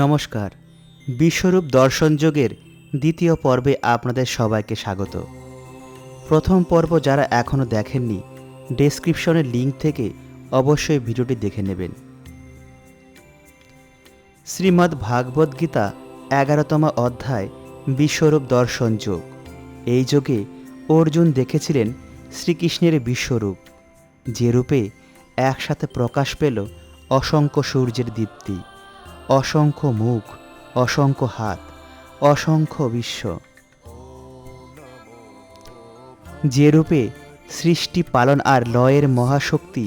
নমস্কার। বিশ্বরূপ দর্শন যোগের দ্বিতীয় পর্বে আপনাদের সবাইকে স্বাগত। প্রথম পর্ব যারা এখনও দেখেননি, ডেসক্রিপশনের লিঙ্ক থেকে অবশ্যই ভিডিওটি দেখে নেবেন। শ্রীমদ্ ভাগবত গীতা 11তম অধ্যায় বিশ্বরূপ দর্শন যোগ। এই যোগে অর্জুন দেখেছিলেন শ্রীকৃষ্ণের বিশ্বরূপ, যে রূপে একসাথে প্রকাশ পেল অসংখ্য সূর্যের দীপ্তি, অসংখ্য মুখ, অসংখ্য হাত, অসংখ্য বিশ্ব, যে রূপে সৃষ্টি পালন আর লয়ের মহাশক্তি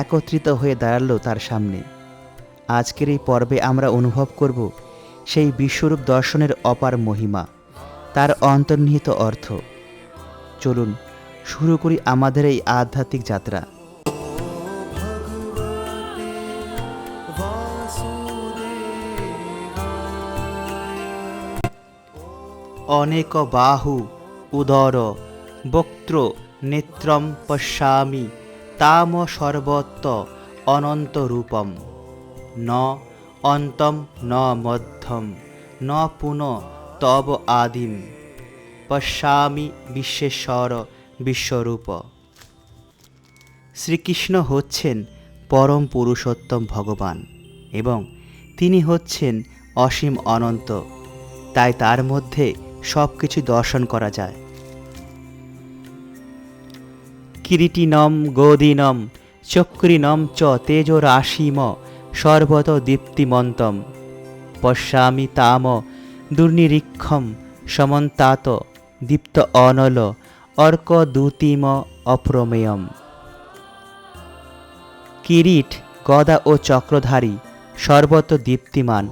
একত্রিত হয়ে দাঁড়াল তার সামনে। আজকের এই পর্বে আমরা অনুভব করব সেই বিশ্বরূপ দর্শনের অপার মহিমা, তার অন্তর্নিহিত অর্থ। চলুন শুরু করি আমাদের এই আধ্যাত্মিক যাত্রা। অনেক বাহু উদর বক্ত্র নেত্রম পশ্যামি তাম সর্বত্র অনন্ত রূপম ন অন্তম ন মধ্যম ন পুন তব আদিম পশ্যামি বিশ্বেশ্বর বিশ্বরূপ। শ্রীকৃষ্ণ হচ্ছেন পরম পুরুষোত্তম ভগবান এবং তিনি হচ্ছেন অসীম অনন্ত, তাই তার মধ্যে সব কিছু দর্শন করা যায়। কিরীটিনম গোদীনম চক্রিনম চ তেজরাশিম সর্বত দীপ্তিমন্তম পশ্যামি তাম দুর্নিরীক্ষম সমন্তাত দীপ্ত অনল অর্কদূতিম অপ্রমেয়ম। কিরীট, গদা ও চক্রধারী, সর্বত দীপ্তিমান,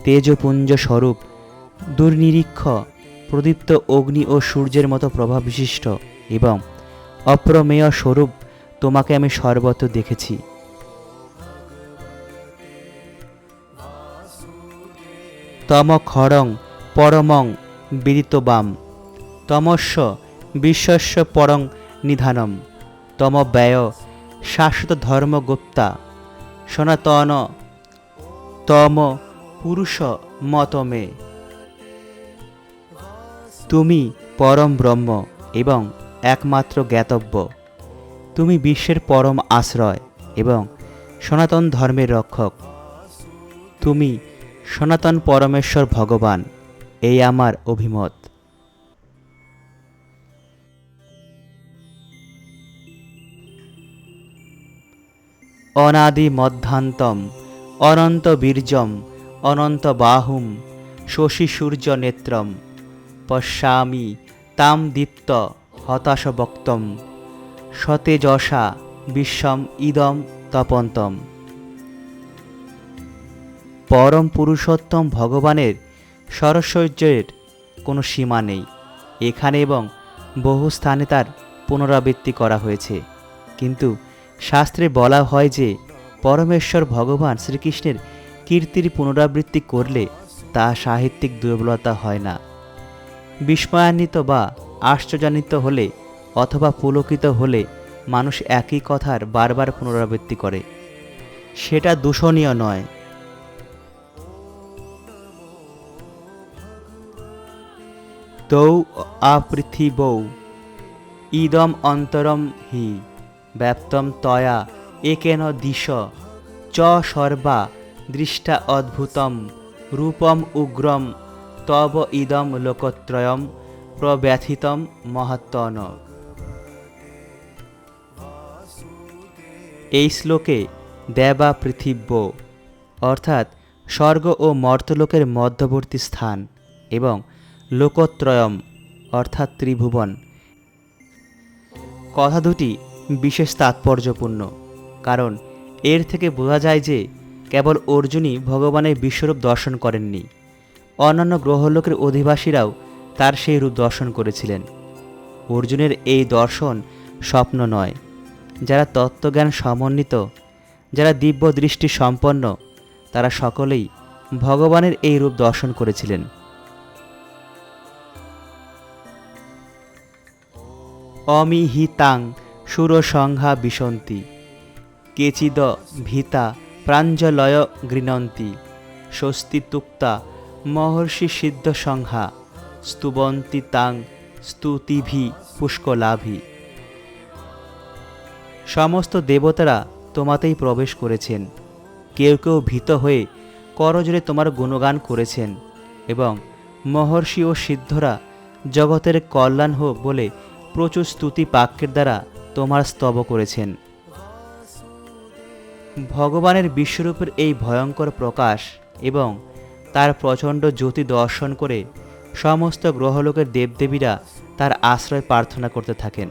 তেজপুঞ্জ স্বরূপ, দুর্নিরীক্ষ, প্রদীপ্ত অগ্নি ও সূর্যের মতো প্রভাব বিশিষ্ট এবং অপ্রমেয় স্বরূপ তোমাকে আমি সর্বত্র দেখেছি। তম খড়ং পরমং বিদিতবাম তমস্য বিশ্বস্য পরং নিধানম তম ব্যয় শাশ্বত ধর্মগুপ্তা সনাতন তম পুরুষ মতমে। তুমি পরম ব্রহ্ম এবং একমাত্র জ্ঞাতব্য, তুমি বিশ্বের পরম আশ্রয় এবং সনাতন ধর্মের রক্ষক, তুমি সনাতন পরমেশ্বর ভগবান, এই আমার অভিমত। অনাদি মধ্যান্তম অনন্ত বীর্যম অনন্ত বাহুম শশী সূর্য নেত্রম পশ্যামি তাম দীপ্ত হতাশবক্তম সতেজসা বিশ্বম ইদম তপন্তম। পরম পুরুষোত্তম ভগবানের সরৈশ্বর্যের কোনো সীমা নেই। এখানে এবং বহু স্থানে তার পুনরাবৃত্তি করা হয়েছে, কিন্তু শাস্ত্রে বলা হয় যে পরমেশ্বর ভগবান শ্রীকৃষ্ণের কীর্তির পুনরাবৃত্তি করলে তা সাহিত্যিক দুর্বলতা হয় না। বিস্ময়ান্বিত বা আশ্চর্যান্বিত হলে অথবা পুলকিত হলে মানুষ একই কথার বারবার পুনরাবৃত্তি করে, সেটা দূষণীয় নয়। তৌ আপৃথিবৌ ইদম অন্তরম হি ব্যাপ্তম তয়া একেন দিশ চ সর্বা দৃষ্টা অদ্ভুতম রূপম উগ্রম তব ইদম লোকত্রয়ম প্রব্যথিতম মহাত্মন। এই শ্লোকে দেবা পৃথিব্য অর্থাৎ স্বর্গ ও মর্তলোকের মধ্যবর্তী স্থান এবং লোকত্রয়ম অর্থাৎ ত্রিভুবন, কথা দুটি বিশেষ তাৎপর্যপূর্ণ, কারণ এর থেকে বোঝা যায় যে কেবল অর্জুনই ভগবানের বিশ্বরূপ দর্শন করেননি, অন্যান্য গ্রহলোকের অধিবাসীরাও তার সেই রূপ দর্শন করেছিলেন। অর্জুনের এই দর্শন স্বপ্ন নয়। যারা তত্ত্বজ্ঞান সমন্বিত, যারা দিব্য দৃষ্টি সম্পন্ন, তারা সকলেই ভগবানের এই রূপ দর্শন করেছিলেন। অমিহিতাং সুরসংঘা বিশন্তি কেচিদ ভীতা প্রাঞ্জলয় গৃণন্তি স্বস্তি তুক্তা মহর্ষি সিদ্ধ সংহা স্তুবন্তি তাং স্তুতিভি পুষ্কলাভি। সমস্ত দেবতারা তোমাতেই প্রবেশ করেছেন। কেউ কেউ ভীত হয়ে করজোড়ে তোমার গুণগান করেছেন এবং মহর্ষি ও সিদ্ধরা জগতের কল্যাণ হোক বলে প্রচুর স্তুতি বাক্যের দ্বারা তোমার স্তব করেছেন। ভগবানের বিশ্বরূপের এই ভয়ঙ্কর প্রকাশ এবং তার প্রচণ্ড জ্যোতি দর্শন করে সমস্ত গ্রহলোকের দেবদেবীরা তার আশ্রয় প্রার্থনা করতে থাকেন।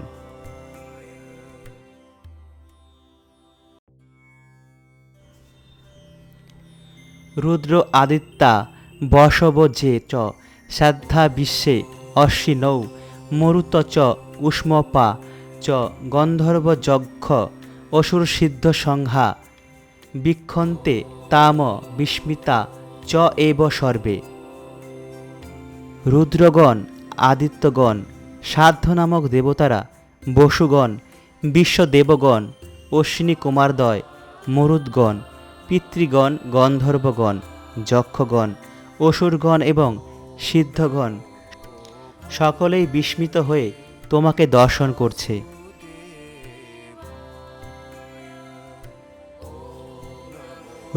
রুদ্র আদিত্যা বসব যে চ শ্রদ্ধা বিশ্বে অশ্বিনৌ মরুত চ উষ্মপা চ গন্ধর্ব যজ্ঞ অসুর সিদ্ধ সংহা বিক্ষন্তে তাম বিস্মিতা চ এব সর্বে। রুদ্রগণ, আদিত্যগণ, সাধ্য নামক দেবতারা, বসুগণ, বিশ্বদেবগণ, অশ্বিনী কুমারদ্বয়, মরুদ্গণ, পিতৃগণ, গন্ধর্বগণ, যক্ষগণ, অসুরগণ এবং সিদ্ধগণ সকলেই বিস্মিত হয়ে তোমাকে দর্শন করছে।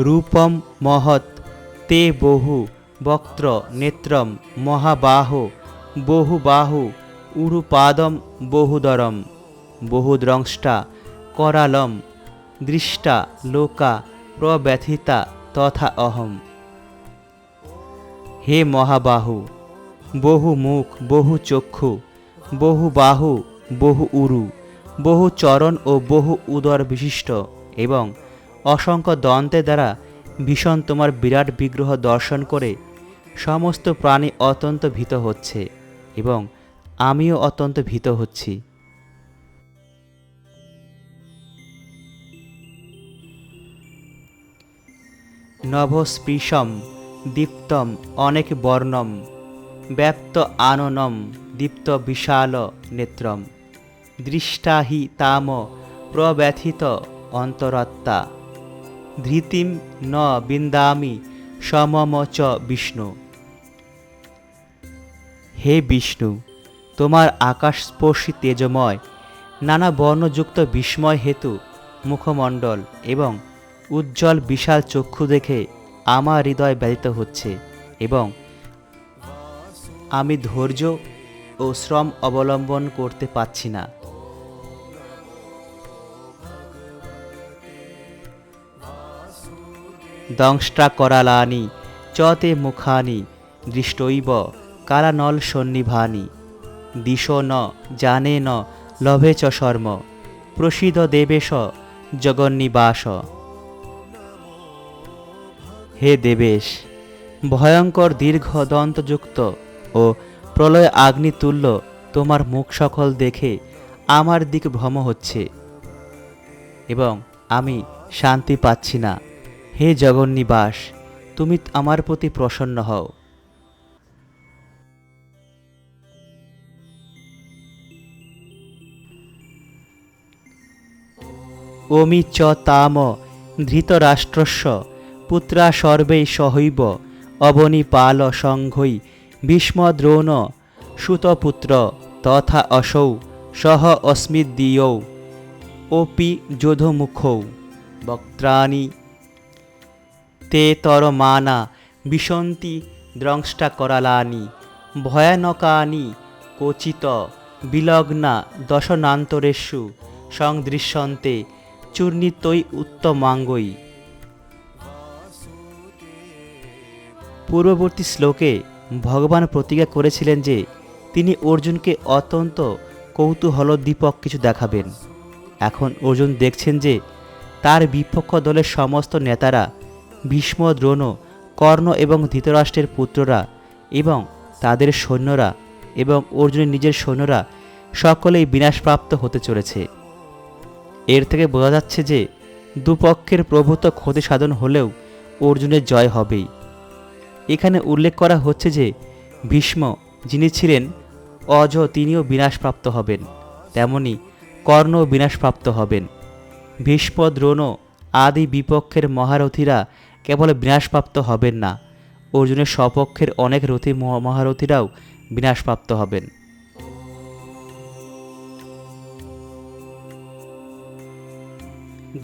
রূপম মহৎ তে বহু বক্ত্র নেত্রম মহাবাহ বহুবাহু উরুপাদম বহুদরম বহুদ্রংষ্টা करालम दृष्टा लोका प्रव्यथिता तथा अहम। हे महाबाहु, बहु मुख बहु चक्षु बहु बाहु बहु उरु बहु चरण और बहु उदर विशिष्ट एवं असंख्य दंते द्वारा भीषण तुम्हार विराट विग्रह दर्शन करे समस्त प्राणी अत्यंत भीत होच्छे एवं आमिও अत्यंत भीत होच्छी। नभस्पृशम दीप्तम अनेक वर्णम व्याप्त आननम दीप्त विशाल नेत्रम दृष्टा हि ताम प्रव्यथित अंतरात्मा धृतिम न बिंदामि समम च विष्णु। हे विष्णु, तुम्हार आकाशस्पर्शी तेजमय नाना वर्णयुक्त विस्मय हेतु मुखमंडल एवं उज्जवल विशाल चक्षु देखे आमार हृदय व्यथित होच्छे एवं आमी धैर्य और श्रम अवलम्बन करते पारछि ना। दंष्ट्रा करालानि चते मुखानि दृष्टैव कालानल सन्निभानि दिशो न जाने न लभे च शर्म प्रसीद देवेश जगन्निवास। हे देवेश, भयंकर दीर्घ दन्तयुक्त और प्रलय आग्नितुल्य तोमार मुख सकल देखे आमार दिक भ्रम होच्छे एवं आमी शांति पाচ্ছি ना। हे जगन्निवास, तुमी आमार प्रति प्रसन्न हओ। ओमि च ताम धृतराष्ट्रस्य पुत्रा सर्वे सहैव अवनिपाल संघै भीष्मद्रोण सुतपुत्र तथा असौ सह अस्मिद्दियौ ओपि जोधमुखौ वक्त्राणि ते तरमाना विशन्ति द्रंष्टा करालानि भयानकानि क्वचित् विलग्ना दशनान्तरेषु संदृश्यन्ते चूर्णितै उत्तमांगै। पूर्ववर्ती श्लोके भगवान प्रतिज्ञा करेছিলেন যে তিনি অর্জুনকে অত্যন্ত কৌতূহলোদ্দীপক কিছু দেখাবেন। এখন অর্জুন দেখছেন যে তার বিপক্ষ দলের সমস্ত নেতারা ভীষ্ম, দ্রোণ, কর্ণ এবং ধৃতরাষ্ট্রের পুত্ররা এবং তাদের সৈন্যরা এবং অর্জুনের নিজের সৈন্যরা সকলেই বিনাশপ্রাপ্ত হতে চলেছে। এর থেকে বোঝা যাচ্ছে যে দুপক্ষের প্রভূত ক্ষতি সাধন হলেও অর্জুনের জয় হবেই। এখানে উল্লেখ করা হচ্ছে যে ভীষ্ম যিনি ছিলেন অজ তিনিও বিনাশপ্রাপ্ত হবেন, তেমনি কর্ণও বিনাশপ্রাপ্ত হবেন। ভীষ্ম, দ্রোণ আদি বিপক্ষের মহারথীরা কেবল বিনাশপ্রাপ্ত হবেন না, অর্জুনের স্বপক্ষের অনেক রথী মহারথীরাও বিনাশপ্রাপ্ত হবেন।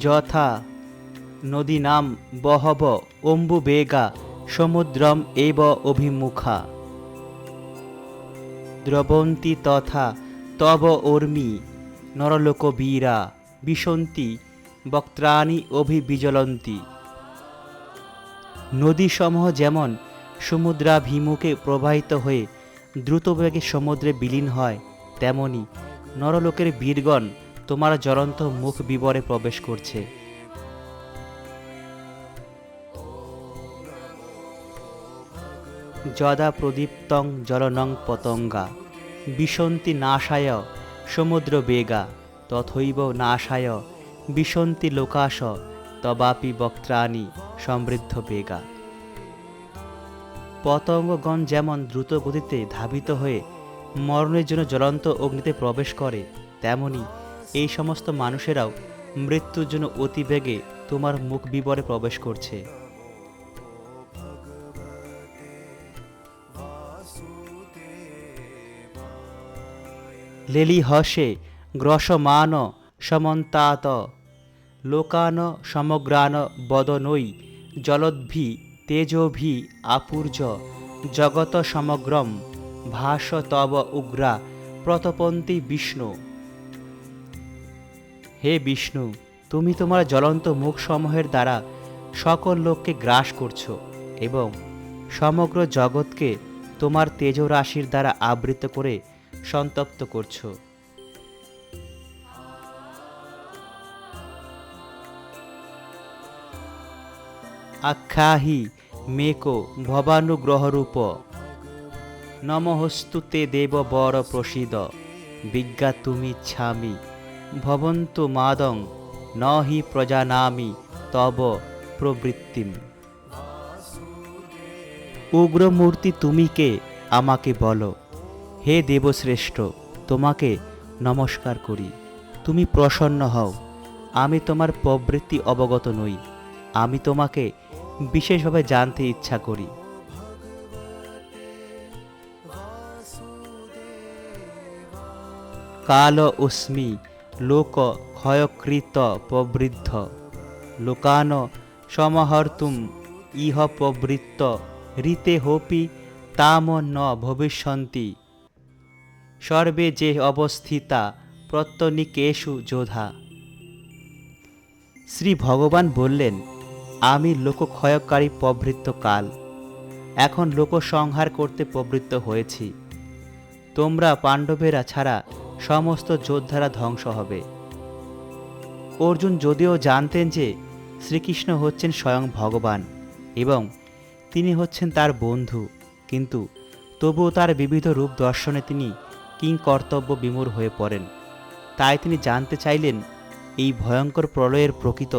যথা নদীনাম বহব অম্বুবেগা সমুদ্রম এব অভিমুখা দ্রবন্তি তথা তব ঊর্মি নরলোকবীরা বিশন্তি বক্ত্রাণি অভিবিজ্বলন্তি। নদীসমূহ যেমন সমুদ্রাভিমুখে প্রবাহিত হয়ে দ্রুতবেগে সমুদ্রে বিলীন হয়, তেমনি নরলোকের বীরগণ তোমার জ্বলন্ত মুখ বিবরে প্রবেশ করছে। যদা প্রদীপ্তং জলনং পতঙ্গা বিশন্তি নাশায় সমুদ্র বেগা তথৈব নাশায় বিশন্তি লোকাশ তবাপি বক্ত্রাণি সমৃদ্ধ বেগা। পতঙ্গগণ যেমন দ্রুত গতিতে ধাবিত হয়ে মরণের জন্য জ্বলন্ত অগ্নিতে প্রবেশ করে, তেমনি এই সমস্ত মানুষেরাও মৃত্যুর জন্য অতিবেগে তোমার মুখ বিবরে প্রবেশ করছে। লেলি হসে গ্রসমান সমন্তাত লোকান সমগ্রান বদনৈ জলদ্ভি তেজোভি আপুর্জ জগত সমগ্রম ভাস তব উগ্রা প্রতপন্তি বিষ্ণু। হে বিষ্ণু, তুমি তোমার জ্বলন্ত মুখসমূহের দ্বারা সকল লোককে গ্রাস করছো এবং সমগ্র জগৎকে তোমার তেজরাশির দ্বারা আবৃত করে সন্তপ্ত করছো। আখ্যাহি মেকো ভবানুগ্রহরূপ নমহস্তু তে দেব বর প্রসীদ বিজ্ঞা তুমিচ্ছামি ভবন্তু মাদং ন হি প্রজানামি তব প্রবৃত্তিম। উগ্রমূর্তি তুমি কে আমাকে বলো। হে দেবশ্রেষ্ঠ, তোমাকে নমস্কার করি। তুমি প্রসন্ন হও। আমি তোমার প্রবৃত্তি অবগত নই। আমি তোমাকে বিশেষভাবে জানতে ইচ্ছা করি। কাল উস্মি লোক ক্ষয়কৃত প্রবৃদ্ধ লোকান সমহর্তুম ইহ প্রবৃত্ত ঋতে হোপি তাম ন ভবিষ্যন্তি সর্বে যে অবস্থিতা প্রত্যনিকেষু যোধা। শ্রী ভগবান বললেন, আমি লোকক্ষয়কারী প্রবৃত্ত কাল, এখন লোকসংহার করতে প্রবৃত্ত হয়েছি। তোমরা পাণ্ডবেরা ছাড়া সমস্ত যোদ্ধারা ধ্বংস হবে। অর্জুন যদিও জানতেন যে শ্রীকৃষ্ণ হচ্ছেন স্বয়ং ভগবান এবং তিনি হচ্ছেন তার বন্ধু, কিন্তু তবুও তার বিবিধ রূপ দর্শনে তিনি কিংকর্তব্য বিমূঢ় হয়ে পড়েন। তাই তিনি জানতে চাইলেন এই ভয়ঙ্কর প্রলয়ের প্রকৃত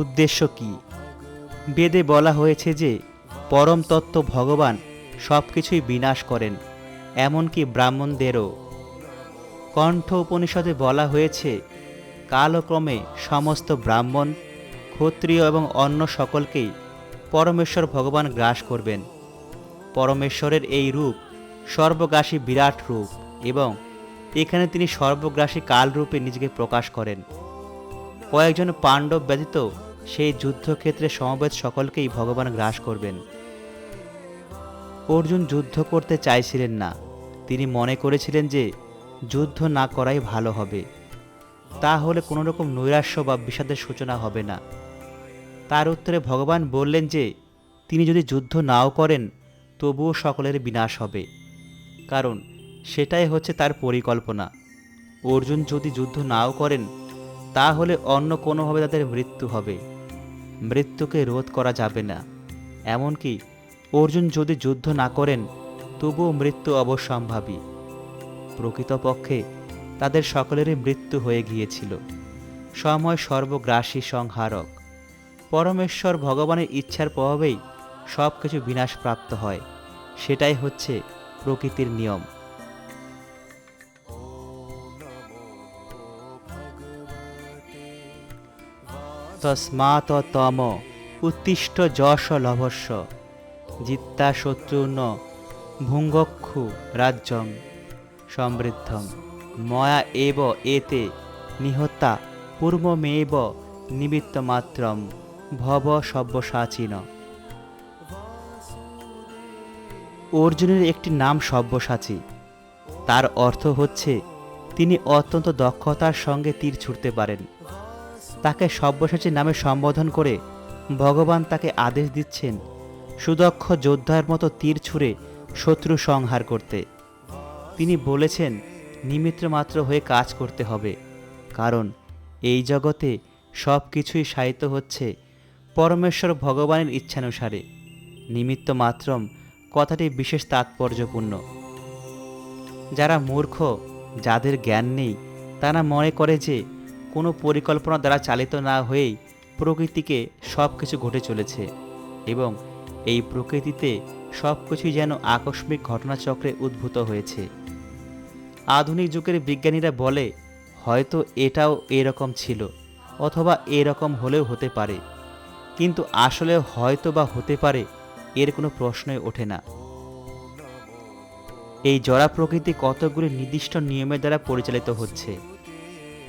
উদ্দেশ্য কি। বেদে বলা হয়েছে যে পরম তত্ত্ব ভগবান সব কিছুই বিনাশ করেন, এমনকি ব্রাহ্মণদেরও। কণ্ঠ উপনিষদে বলা হয়েছে কালক্রমে সমস্ত ব্রাহ্মণ, ক্ষত্রিয় এবং অন্য সকলকেই পরমেশ্বর ভগবান গ্রাস করবেন। পরমেশ্বরের এই রূপ সর্বগ্রাসী বিরাট রূপ এবং এখানে তিনি সর্বগ্রাসী কালরূপে নিজেকে প্রকাশ করেন। কয়েকজন পাণ্ডব ব্যতীত সেই যুদ্ধক্ষেত্রে সমবেত সকলকেই ভগবান গ্রাস করবেন। অর্জুন যুদ্ধ করতে চাইছিলেন না। তিনি মনে করেছিলেন যে যুদ্ধ না করাই ভালো হবে, তাহলে কোনো রকম নৈরাশ্য বা বিষাদের সূচনা হবে না। তার উত্তরে ভগবান বললেন যে তিনি যদি যুদ্ধ নাও করেন তবুও সকলের বিনাশ হবে, কারণ সেটাই হচ্ছে তার পরিকল্পনা। অর্জুন যদি যুদ্ধ নাও করেন তাহলে অন্য কোনোভাবে তাদের মৃত্যু হবে। মৃত্যুকে রোধ করা যাবে না। এমনকি অর্জুন যদি যুদ্ধ না করেন তবুও মৃত্যু অবশ্যম্ভাবী। প্রকৃতপক্ষে তাদের সকলেরই মৃত্যু হয়ে গিয়েছিল। সময় সর্বগ্রাসী সংহারক। পরমেশ্বর ভগবানের ইচ্ছার প্রভাবেই সব কিছু বিনাশপ্রাপ্ত হয়। সেটাই হচ্ছে প্রকৃতির নিয়ম। তস্মাৎ তম উত্তিষ্ঠ যশ লভস্য জিত্তা শত্রুর্ন ভুঙ্গক্ষু রাজ্যং সমৃদ্ধং ময়া এব এতে নিহত্যা পূর্বমেব নিমিত্তমাত্রম ভব সব্যসাচিন। অর্জুনের একটি নাম সব্যসাচী। তার অর্থ হচ্ছে তিনি অত্যন্ত দক্ষতার সঙ্গে তীর ছুঁড়তে পারেন। তাকে সব্যসাচী নামে সম্বোধন করে ভগবান তাকে আদেশ দিচ্ছেন সুদক্ষ যোদ্ধার মতো তীর ছুঁড়ে শত্রু সংহার করতে। তিনি বলেছেন নিমিত্তমাত্র হয়ে কাজ করতে হবে, কারণ এই জগতে সব কিছুই সাহিত্য হচ্ছে পরমেশ্বর ভগবানের ইচ্ছানুসারে। নিমিত্ত মাত্রম কথাটি বিশেষ তাৎপর্যপূর্ণ। যারা মূর্খ, যাদের জ্ঞান নেই, তারা মনে করে যে কোনো পরিকল্পনা দ্বারা চালিত না হয়েই প্রকৃতিকে সব কিছু ঘটে চলেছে এবং এই প্রকৃতিতে সব কিছুই যেন আকস্মিক ঘটনাচক্রে উদ্ভূত হয়েছে। আধুনিক যুগের বিজ্ঞানীরা বলে হয়তো এটাও এরকম ছিল অথবা এরকম হলেও হতে পারে, কিন্তু আসলে হয়তো বা হতে পারে এর কোনো প্রশ্নই ওঠে না। এই জড়া প্রকৃতি কতগুলি নির্দিষ্ট নিয়মের দ্বারা পরিচালিত হচ্ছে।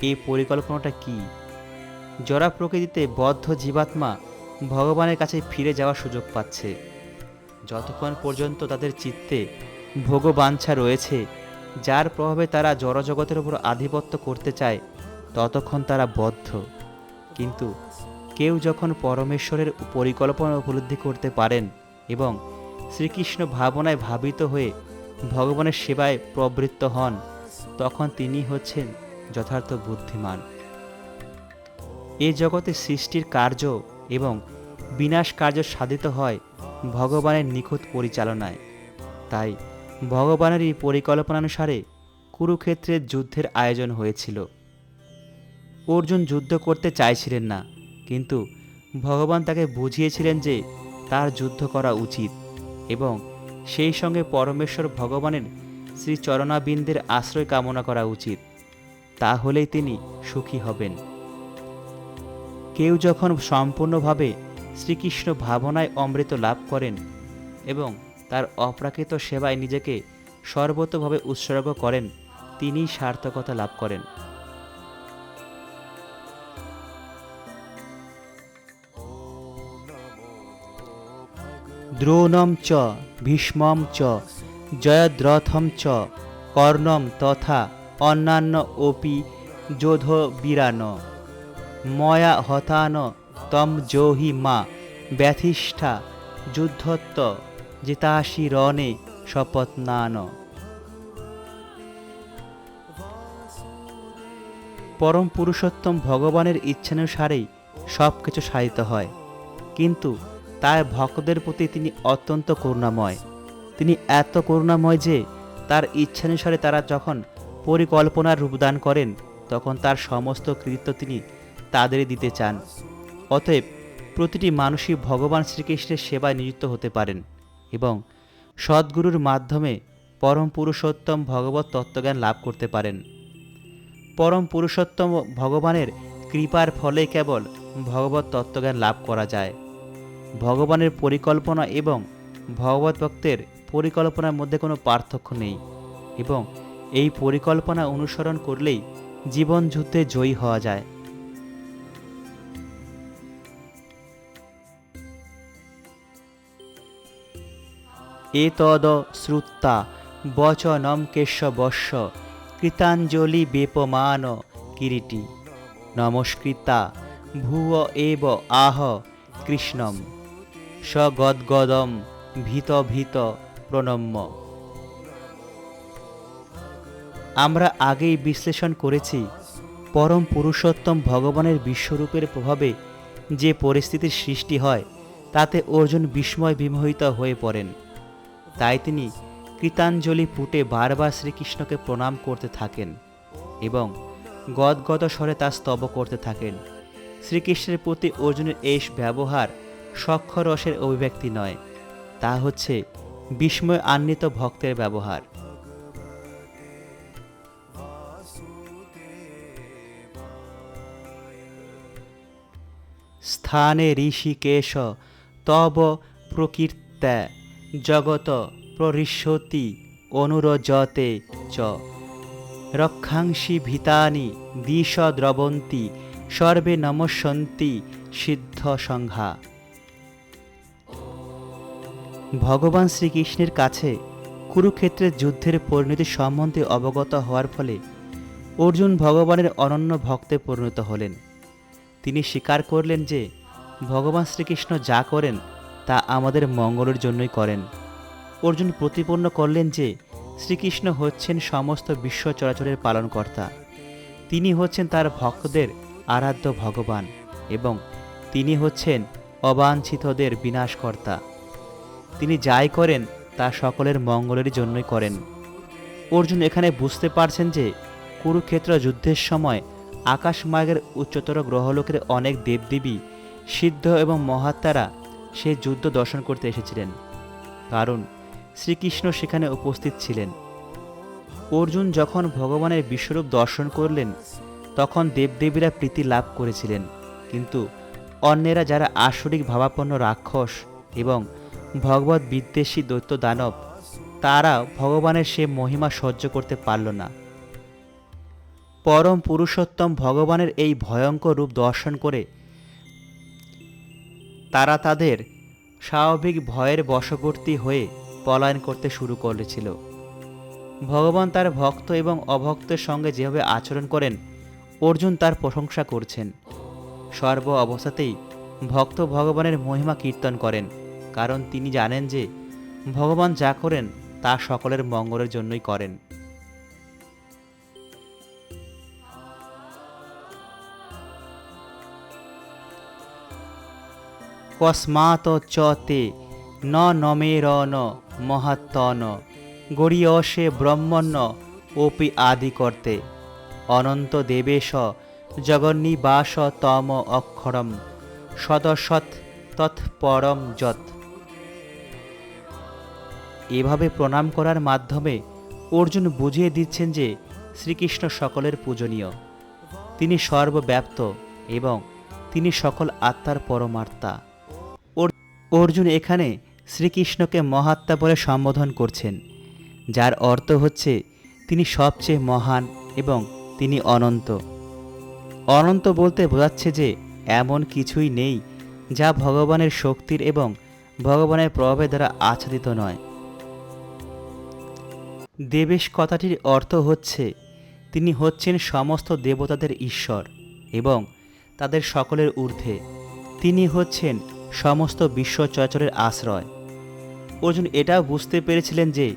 এই পরিকল্পনাটা কি? জড়া প্রকৃতিতে বদ্ধ জীবাত্মা ভগবানের কাছে ফিরে যাওয়ার সুযোগ পাচ্ছে। যতক্ষণ পর্যন্ত তাদের চিত্তে ভোগবাঞ্ছা রয়েছে, যার প্রভাবে তারা জড়জগতের উপর আধিপত্য করতে চায়, ততক্ষণ তারা বদ্ধ। কিন্তু কেউ যখন পরমেশ্বরের পরিকল্পনা উপলব্ধি করতে পারেন এবং শ্রীকৃষ্ণ ভাবনায় ভাবিত হয়ে ভগবানের সেবায় প্রবৃত্ত হন, তখন তিনি হচ্ছেন যথার্থ বুদ্ধিমান। এ জগতে সৃষ্টির কার্য এবং বিনাশ কার্য সাধিত হয় ভগবানের নিখুঁত পরিচালনায়। তাই ভগবানের এই পরিকল্পনানুসারে কুরুক্ষেত্রের যুদ্ধের আয়োজন হয়েছিল। অর্জুন যুদ্ধ করতে চাইছিলেন না, কিন্তু ভগবান তাকে বুঝিয়েছিলেন যে তার যুদ্ধ করা উচিত এবং সেই সঙ্গে পরমেশ্বর ভগবানের শ্রীচরণাবিন্দের আশ্রয় কামনা করা উচিত। তাহলেই তিনি সুখী হবেন। কেউ যখন সম্পূর্ণভাবে শ্রীকৃষ্ণ ভাবনায় অমৃত লাভ করেন এবং তার অপ্রাকৃত সেবায় নিজেকে সর্বতোভাবে উৎসর্গ করেন, তিনিই সার্থকতা লাভ করেন। দ্রোণম চ ভীষ্মম চ জয়দ্রথম চ কর্ণম তথা অন্যান্য অপি যোধবীরান ময়া হতান তম জোহি মা ব্যথিষ্ঠা যুদ্ধত্ব জিতাশি রণে শপথনান। পরম পুরুষোত্তম ভগবানের ইচ্ছানুসারেই সব কিছু সাধিত হয়, কিন্তু তার ভক্তদের প্রতি তিনি অত্যন্ত করুণাময়। তিনি এত করুণাময় যে তার ইচ্ছানুসারে তারা যখন পরিকল্পনার রূপদান করেন, তখন তার সমস্ত কৃতিত্ব তিনি তাদেরই দিতে চান। অতএব প্রতিটি মানুষই ভগবান শ্রীকৃষ্ণের সেবায় নিযুক্ত হতে পারেন এবং সদ্গুরুর মাধ্যমে পরম পুরুষোত্তম ভগবত তত্ত্বজ্ঞান লাভ করতে পারেন। পরম পুরুষোত্তম ভগবানের কৃপার ফলে কেবল ভগবত তত্ত্বজ্ঞান লাভ করা যায়। ভগবানের পরিকল্পনা এবং ভগবত ভক্তের পরিকল্পনার মধ্যে কোনো পার্থক্য নেই এবং এই পরিকল্পনা অনুসরণ করলেই জীবন যুদ্ধে জয়ী হওয়া যায়। এতদ শ্রুত্বা বচনম কেশবস্য কৃতাঞ্জলি বেপমান কিরীটি নমস্কৃতা ভুব এব আহ কৃষ্ণম সগদ্গদম ভীত ভীত প্রণম্য। আমরা আগেই বিশ্লেষণ করেছি পরম পুরুষোত্তম ভগবানের বিশ্বরূপের প্রভাবে যে পরিস্থিতির সৃষ্টি হয়, তাতে অর্জুন বিস্ময় বিমোহিত হয়ে পড়েন। তাই তিনি কৃতাঞ্জলি পুটে বারবার শ্রীকৃষ্ণকে প্রণাম করতে থাকেন এবং গদগদ স্বরে তা স্তব করতে থাকেন। শ্রীকৃষ্ণের প্রতি অর্জুনের এই ব্যবহার সক্ষরসের অভিব্যক্তি নয়, তা হচ্ছে বিস্ময় আন্বিত ভক্তের ব্যবহার। স্থানে ঋষিকেশ তব প্রকীর্ত্যা জগত প্ররিষ্যতি অনুরজতে চ রক্ষাংসি ভীতানি দিশ দ্রবন্তি সর্বে নমস্যন্তি সিদ্ধ সংঘা। ভগবান শ্রীকৃষ্ণের কাছে কুরুক্ষেত্রের যুদ্ধের পরিণতি সম্বন্ধে অবগত হওয়ার ফলে অর্জুন ভগবানের অনন্য ভক্তে পরিণত হলেন। তিনি স্বীকার করলেন যে ভগবান শ্রীকৃষ্ণ যা করেন তা আমাদের মঙ্গলের জন্যই করেন। অর্জুন প্রতিপন্ন করলেন যে শ্রীকৃষ্ণ হচ্ছেন সমস্ত বিশ্ব চরাচরের পালনকর্তা, তিনি হচ্ছেন তার ভক্তদের আরাধ্য ভগবান এবং তিনি হচ্ছেন অবাঞ্ছিতদের বিনাশকর্তা। তিনি যাই করেন তা সকলের মঙ্গলের জন্যই করেন। অর্জুন এখানে বুঝতে পারছেন যে কুরুক্ষেত্র যুদ্ধের সময় আকাশমার্গের উচ্চতর গ্রহলোকের অনেক দেবদেবী, সিদ্ধ এবং মহাত্মারা সেই যুদ্ধ দর্শন করতে এসেছিলেন, কারণ শ্রীকৃষ্ণ সেখানে উপস্থিত ছিলেন। অর্জুন যখন ভগবানের বিশ্বরূপ দর্শন করলেন তখন দেবদেবীরা প্রীতি লাভ করেছিলেন, কিন্তু অন্যেরা যারা আসরিক ভাবাপন্ন রাক্ষস এবং ভগবত বিদ্বেষী দৈত্য দানব, তারা ভগবানের সে মহিমা সহ্য করতে পারল না। পরম পুরুষোত্তম ভগবানের এই ভয়ঙ্কর রূপ দর্শন করে তারা তাদের স্বাভাবিক ভয়ের বশবর্তী হয়ে পলায়ন করতে শুরু করেছিল। ভগবান তার ভক্ত এবং অভক্তের সঙ্গে যেভাবে আচরণ করেন অর্জুন তার প্রশংসা করছেন। সর্ব অবস্থাতেই ভক্ত ভগবানের মহিমা কীর্তন করেন, কারণ তিনি জানেন যে ভগবান যা করেন তা সকলের মঙ্গলের জন্যই করেন। কস্মাৎ চ তে ন নমেরন মহাত্তন গরিয়সে ব্রহ্মণ্য ওপি আদি করতে অনন্ত দেবেশ জগন্নিবাস তম অক্ষরম সদসৎ তৎপরম যৎ। এভাবে প্রণাম করার মাধ্যমে অর্জুন বুঝিয়ে দিচ্ছেন যে শ্রীকৃষ্ণ সকলের পূজনীয়, তিনি সর্বব্যাপ্ত এবং তিনি সকল আত্মার পরমাত্মা। অর্জুন এখানে শ্রীকৃষ্ণকে মহাত্মা বলে সম্বোধন করছেন, যার অর্থ হচ্ছে তিনি সবচেয়ে মহান এবং তিনি অনন্ত। অনন্ত বলতে বোঝাচ্ছে যে এমন কিছুই নেই যা ভগবানের শক্তির এবং ভগবানের প্রভাবের দ্বারা আচ্ছাদিত নয়। দেবেশ কথাটির অর্থ হচ্ছে তিনি হচ্ছেন সমস্ত দেবতাদের ঈশ্বর এবং তাদের সকলের ঊর্ধ্বে। তিনি হচ্ছেন সমস্ত বিশ্ব চরাচরের আশ্রয়। অর্জুন এটাও বুঝতে পেরেছিলেন যে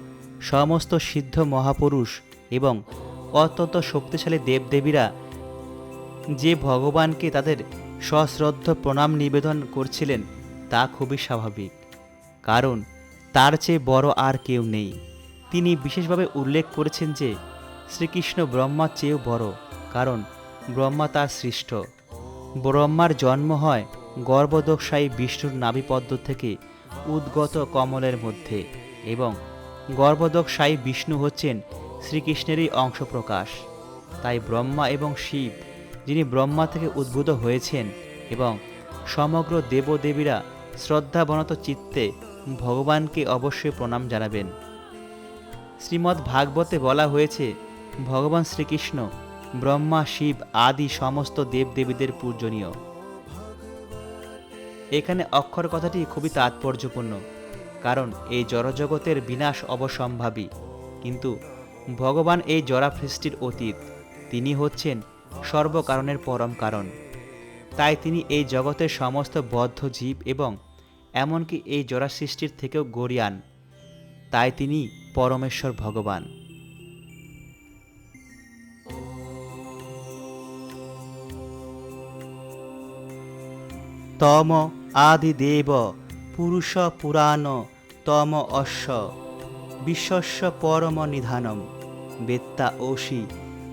সমস্ত সিদ্ধ মহাপুরুষ এবং অত্যন্ত শক্তিশালী দেবদেবীরা যে ভগবানকে তাদের সশ্রদ্ধ প্রণাম নিবেদন করছিলেন তা খুবই স্বাভাবিক, কারণ তার চেয়ে বড় আর কেউ নেই। তিনি বিশেষভাবে উল্লেখ করেছেন যে শ্রীকৃষ্ণ ব্রহ্মার চেয়েও বড়, কারণ ব্রহ্মা তার সৃষ্ট। ব্রহ্মার জন্ম হয় গর্ভদোষায়ী বিষ্ণুর নাভিপদ্ম থেকে উদ্গত কমলের মধ্যে এবং গর্ভদোষায়ী বিষ্ণু হচ্ছেন শ্রীকৃষ্ণেরই অংশপ্রকাশ। তাই ব্রহ্মা এবং শিব, যিনি ব্রহ্মা থেকে উদ্ভূত হয়েছেন, এবং সমগ্র দেবদেবীরা শ্রদ্ধাবনত চিত্তে ভগবানকে অবশ্যই প্রণাম জানাবেন। শ্রীমদ্ ভাগবতে বলা হয়েছে ভগবান শ্রীকৃষ্ণ ব্রহ্মা, শিব আদি সমস্ত দেবদেবীদের পূজনীয়। এখানে অক্ষর কথাটি খুবই তাৎপর্যপূর্ণ, কারণ এই জড়জগতের বিনাশ অবশ্যম্ভাবী, কিন্তু ভগবান এই জড়া সৃষ্টির অতীত। তিনি হচ্ছেন সর্বকারণের পরম কারণ। তাই তিনি এই জগতের সমস্ত বদ্ধ জীব এবং এমনকি এই জড়া সৃষ্টির থেকেও গরিয়ান। তাই তিনি পরমেশ্বর ভগবান। তম আদিদেব পুরুষ পুরাণ তম অশ্ব বিশ্বস্য পরম নিধানম বেত্তা ওষি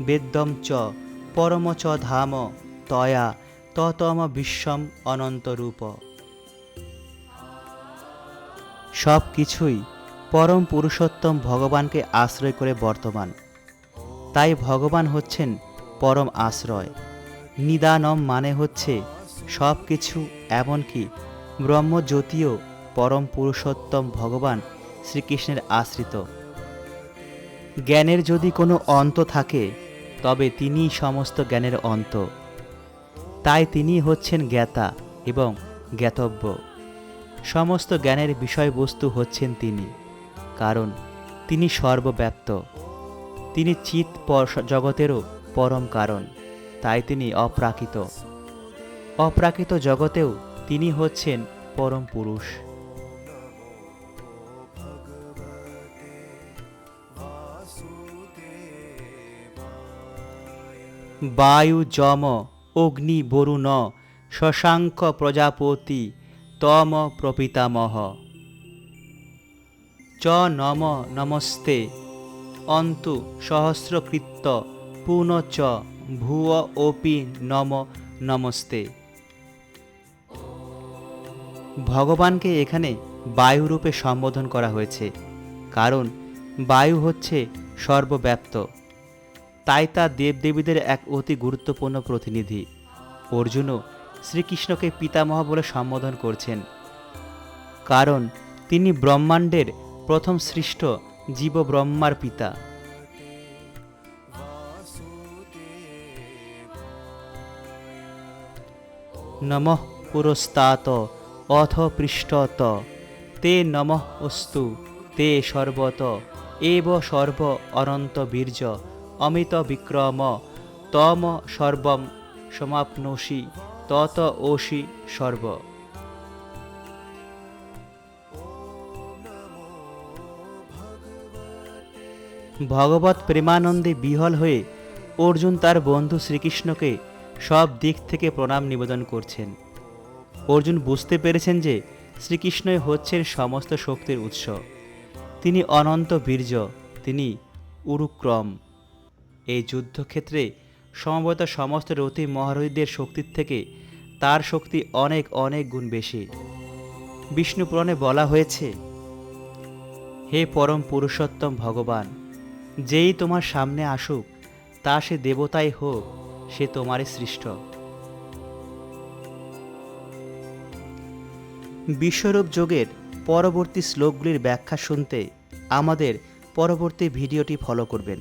বেদ্যম চ পরম চ ধাম তয়া ততম বিশ্বম অনন্তরূপ। সব কিছুই পরম পুরুষোত্তম ভগবানকে আশ্রয় করে বর্তমান। তাই ভগবান হচ্ছেন পরম আশ্রয়। নিদানম মানে হচ্ছে সব কিছু, এমনকি ব্রহ্মজ্যোতিও পরম পুরুষোত্তম ভগবান শ্রীকৃষ্ণের আশ্রিত। জ্ঞানের যদি কোনো অন্ত থাকে তবে তিনিই সমস্ত জ্ঞানের অন্ত। তাই তিনি হচ্ছেন জ্ঞাতা এবং জ্ঞাতব্য। সমস্ত জ্ঞানের বিষয়বস্তু হচ্ছেন তিনি, কারণ তিনি সর্বব্যাপ্ত। তিনি চিৎ জগতেরও পরম কারণ, তাই তিনি অপ্রাকৃত। অপ্রাকৃত জগতেও তিনি হচ্ছেন পরম পুরুষ। বায়ু যম অগ্নি বরুণ শশাঙ্ক প্রজাপতি তম প্রপিতামহ চ নম নমস্তে অন্তু সহস্রকৃত্য পুনঃ চ ভুয় অপি নম নমস্তে। ভগবানকে এখানে বায়ুরূপে সম্বোধন করা হয়েছে, কারণ বায়ু হচ্ছে সর্বব্যাপ্ত। তাই তা দেবদেবীদের এক অতি গুরুত্বপূর্ণ প্রতিনিধি। অর্জুনও শ্রীকৃষ্ণকে পিতামহ বলে সম্বোধন করছেন, কারণ তিনি ব্রহ্মাণ্ডের প্রথম সৃষ্ট জীব ব্রহ্মার পিতা। নমঃ পুরস্তাৎ অথ পৃষ্ঠত তে নমঃ অস্তু তে সর্বত এব সর্ব অনন্ত বীর্য অমিত বিক্রম তম সর্বম সমাপ্নোষি তত ওষি সর্ব। ভগবত প্রেমানন্দে বিহ্বল হয়ে অর্জুন তার বন্ধু শ্রীকৃষ্ণকে সব দিক থেকে প্রণাম নিবেদন করছেন। অর্জুন বুঝতে পেরেছেন যে শ্রীকৃষ্ণই হচ্ছেন সমস্ত শক্তির উৎস। তিনি অনন্ত বীর্য, তিনি উরুক্রম। এই যুদ্ধক্ষেত্রে সমবেত সমস্ত রথী মহারথীদের শক্তির থেকে তার শক্তি অনেক অনেক গুণ বেশি। বিষ্ণু পুরাণে বলা হয়েছে, হে পরম পুরুষোত্তম ভগবান, যেই তোমার সামনে আসুক, তা সে দেবতাই হোক, সে তোমারই সৃষ্ট। বিশ্বরূপ যোগের পরবর্তী শ্লোকগুলির ব্যাখ্যা শুনতে আমাদের পরবর্তী ভিডিওটি ফলো করবেন,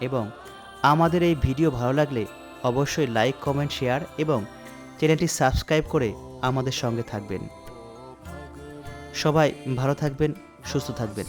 এবং আমাদের এই ভিডিও ভালো লাগলে অবশ্যই লাইক, কমেন্ট, শেয়ার এবং চ্যানেলটি সাবস্ক্রাইব করে আমাদের সঙ্গে থাকবেন। সবাই ভালো থাকবেন, সুস্থ থাকবেন।